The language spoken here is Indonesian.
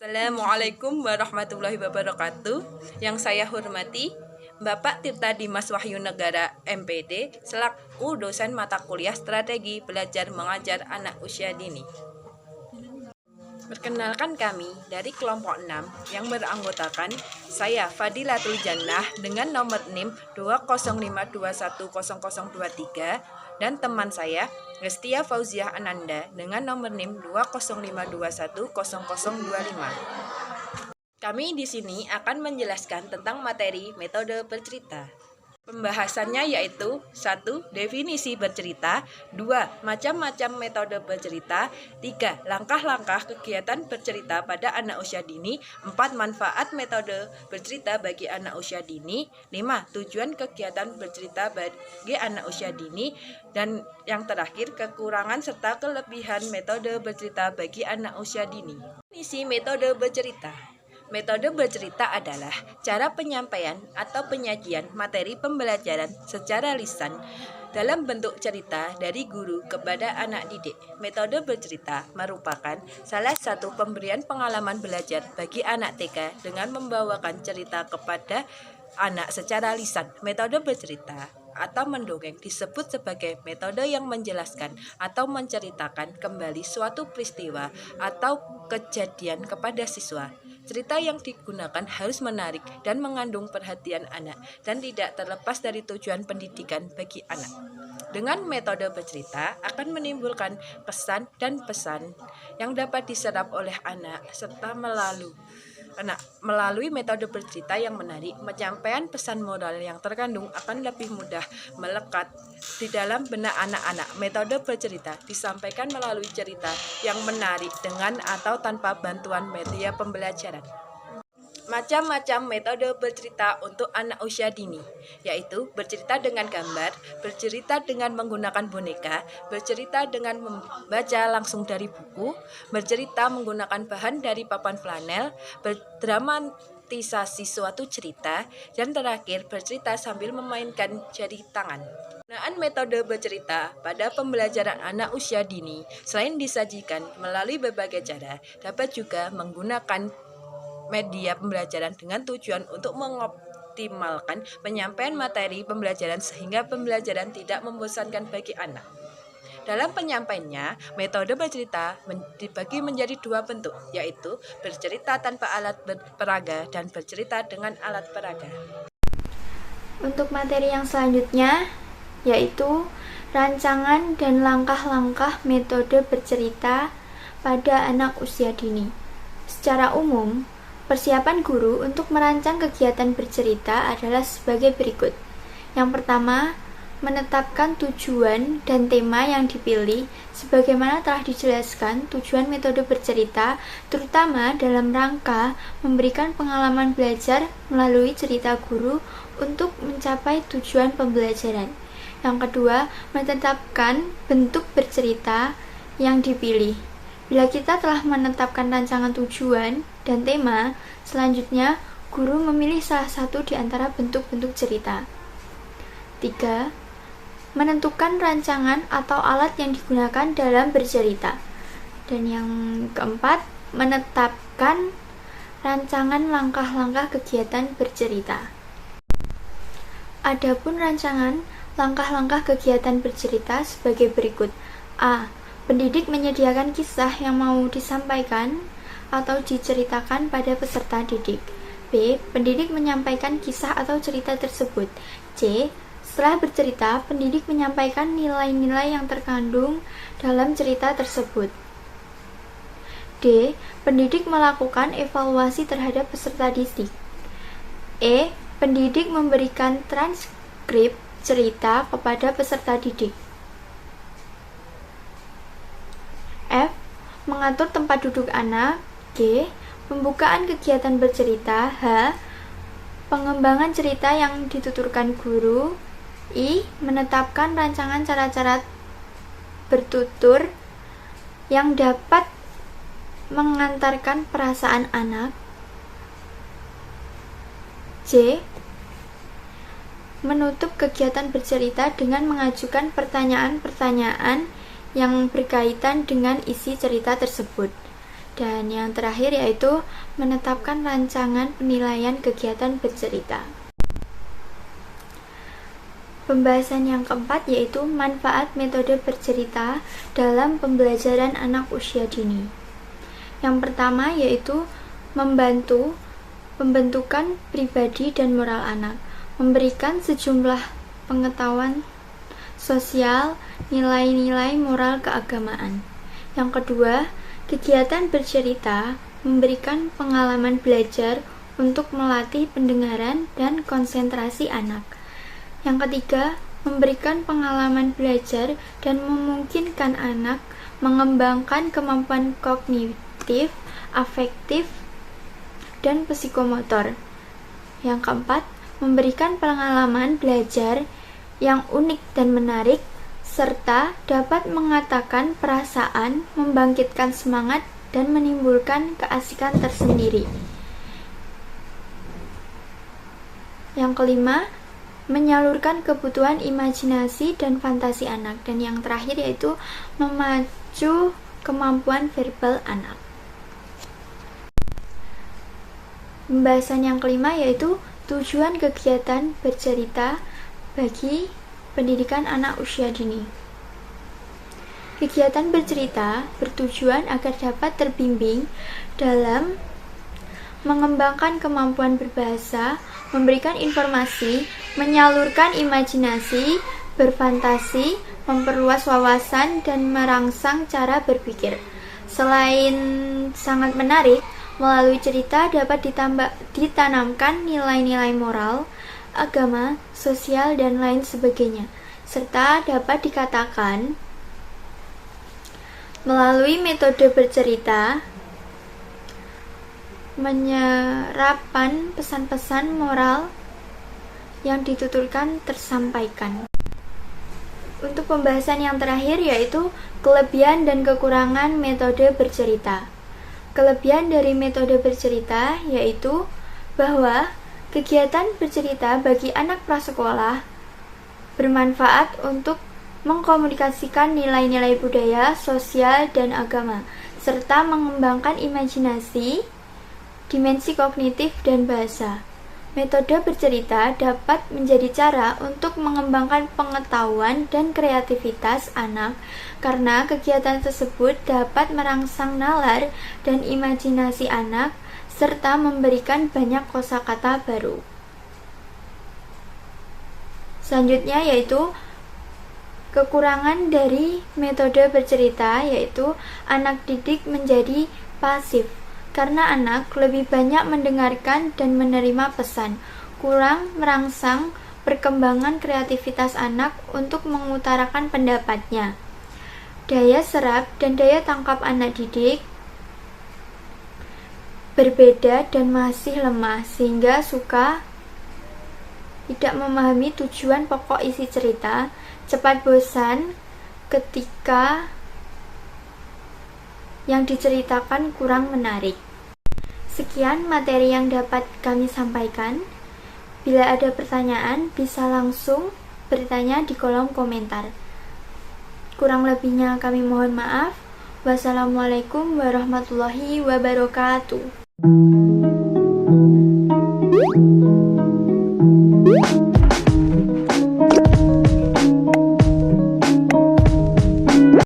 Assalamualaikum warahmatullahi wabarakatuh. Yang saya hormati Bapak Tirta Dimas Wahyu Negara MPD selaku dosen mata kuliah Strategi Belajar Mengajar Anak Usia Dini. Perkenalkan, kami dari kelompok 6 yang beranggotakan saya Fadilatul Jannah dengan nomor NIM 205210023 dan teman saya Restia Fauziah Ananda dengan nomor NIM 205210025. Kami di sini akan menjelaskan tentang materi metode bercerita. Pembahasannya yaitu 1. Definisi bercerita, 2. Macam-macam metode bercerita, 3. Langkah-langkah kegiatan bercerita pada anak usia dini, 4. Manfaat metode bercerita bagi anak usia dini, 5. Tujuan kegiatan bercerita bagi anak usia dini, dan yang terakhir kekurangan serta kelebihan metode bercerita bagi anak usia dini. Definisi metode bercerita. Metode bercerita adalah cara penyampaian atau penyajian materi pembelajaran secara lisan dalam bentuk cerita dari guru kepada anak didik. Metode bercerita merupakan salah satu pemberian pengalaman belajar bagi anak TK dengan membawakan cerita kepada anak secara lisan. Metode bercerita atau mendongeng disebut sebagai metode yang menjelaskan atau menceritakan kembali suatu peristiwa atau kejadian kepada siswa. Cerita yang digunakan harus menarik dan mengandung perhatian anak dan tidak terlepas dari tujuan pendidikan bagi anak. Dengan metode bercerita akan menimbulkan kesan dan pesan yang dapat diserap oleh anak serta melalui metode bercerita yang menarik, penyampaian pesan moral yang terkandung akan lebih mudah melekat di dalam benak anak-anak. Metode bercerita disampaikan melalui cerita yang menarik dengan atau tanpa bantuan media pembelajaran. Macam-macam metode bercerita untuk anak usia dini, yaitu bercerita dengan gambar, bercerita dengan menggunakan boneka, bercerita dengan membaca langsung dari buku, bercerita menggunakan bahan dari papan flanel, berdramatisasi suatu cerita, dan terakhir bercerita sambil memainkan jari tangan. Penggunaan metode bercerita pada pembelajaran anak usia dini selain disajikan melalui berbagai cara, dapat juga menggunakan media pembelajaran dengan tujuan untuk mengoptimalkan penyampaian materi pembelajaran sehingga pembelajaran tidak membosankan bagi anak. Dalam penyampaiannya, metode bercerita dibagi menjadi dua bentuk, yaitu bercerita tanpa alat peraga dan bercerita dengan alat peraga. Untuk materi yang selanjutnya, yaitu rancangan dan langkah-langkah metode bercerita pada anak usia dini. Secara umum, persiapan guru untuk merancang kegiatan bercerita adalah sebagai berikut. Yang pertama, menetapkan tujuan dan tema yang dipilih. Sebagaimana telah dijelaskan, tujuan metode bercerita terutama dalam rangka memberikan pengalaman belajar melalui cerita guru untuk mencapai tujuan pembelajaran. Yang kedua, menetapkan bentuk bercerita yang dipilih. Bila kita telah menetapkan rancangan tujuan dan tema, selanjutnya guru memilih salah satu di antara bentuk-bentuk cerita. 3. Menentukan rancangan atau alat yang digunakan dalam bercerita. Dan yang keempat, menetapkan rancangan langkah-langkah kegiatan bercerita. Adapun rancangan langkah-langkah kegiatan bercerita sebagai berikut. A. Pendidik menyediakan kisah yang mau disampaikan atau diceritakan pada peserta didik. B. Pendidik menyampaikan kisah atau cerita tersebut. C. Setelah bercerita, pendidik menyampaikan nilai-nilai yang terkandung dalam cerita tersebut. D. Pendidik melakukan evaluasi terhadap peserta didik. E. Pendidik memberikan transkrip cerita kepada peserta didik. F. Mengatur tempat duduk anak. G. Pembukaan kegiatan bercerita. H. Pengembangan cerita yang dituturkan guru. I. Menetapkan rancangan cara-cara bertutur yang dapat mengantarkan perasaan anak. J. Menutup kegiatan bercerita dengan mengajukan pertanyaan-pertanyaan yang berkaitan dengan isi cerita tersebut. Dan yang terakhir yaitu menetapkan rancangan penilaian kegiatan bercerita. Pembahasan yang keempat yaitu manfaat metode bercerita dalam pembelajaran anak usia dini. Yang pertama yaitu membantu pembentukan pribadi dan moral anak, memberikan sejumlah pengetahuan sosial, nilai-nilai moral keagamaan. Yang kedua, kegiatan bercerita memberikan pengalaman belajar untuk melatih pendengaran dan konsentrasi anak. Yang ketiga, memberikan pengalaman belajar dan memungkinkan anak mengembangkan kemampuan kognitif, afektif, dan psikomotor. Yang keempat, memberikan pengalaman belajar yang unik dan menarik, serta dapat mengatakan perasaan, membangkitkan semangat, dan menimbulkan keasikan tersendiri. Yang kelima, menyalurkan kebutuhan imajinasi dan fantasi anak. Dan yang terakhir yaitu memacu kemampuan verbal anak. Pembahasan yang kelima yaitu tujuan kegiatan bercerita bagi pendidikan anak usia dini. Kegiatan bercerita bertujuan agar dapat terbimbing dalam mengembangkan kemampuan berbahasa, memberikan informasi, menyalurkan imajinasi, berfantasi, memperluas wawasan, dan merangsang cara berpikir. Selain sangat menarik, melalui cerita dapat ditanamkan nilai-nilai moral, agama, sosial, dan lain sebagainya, serta dapat dikatakan melalui metode bercerita menyerapkan pesan-pesan moral yang dituturkan tersampaikan. Untuk pembahasan yang terakhir yaitu kelebihan dan kekurangan metode bercerita. Kelebihan dari metode bercerita yaitu bahwa kegiatan bercerita bagi anak prasekolah bermanfaat untuk mengkomunikasikan nilai-nilai budaya, sosial, dan agama, serta mengembangkan imajinasi, dimensi kognitif, dan bahasa. Metode bercerita dapat menjadi cara untuk mengembangkan pengetahuan dan kreativitas anak karena kegiatan tersebut dapat merangsang nalar dan imajinasi anak serta memberikan banyak kosakata baru. Selanjutnya yaitu kekurangan dari metode bercerita yaitu anak didik menjadi pasif karena anak lebih banyak mendengarkan dan menerima pesan, kurang merangsang perkembangan kreativitas anak untuk mengutarakan pendapatnya. Daya serap dan daya tangkap anak didik berbeda dan masih lemah sehingga tidak memahami tujuan pokok isi cerita, cepat bosan ketika yang diceritakan kurang menarik. Sekian materi yang dapat kami sampaikan. Bila ada pertanyaan, bisa langsung bertanya di kolom komentar. Kurang lebihnya kami mohon maaf. Wassalamualaikum warahmatullahi wabarakatuh.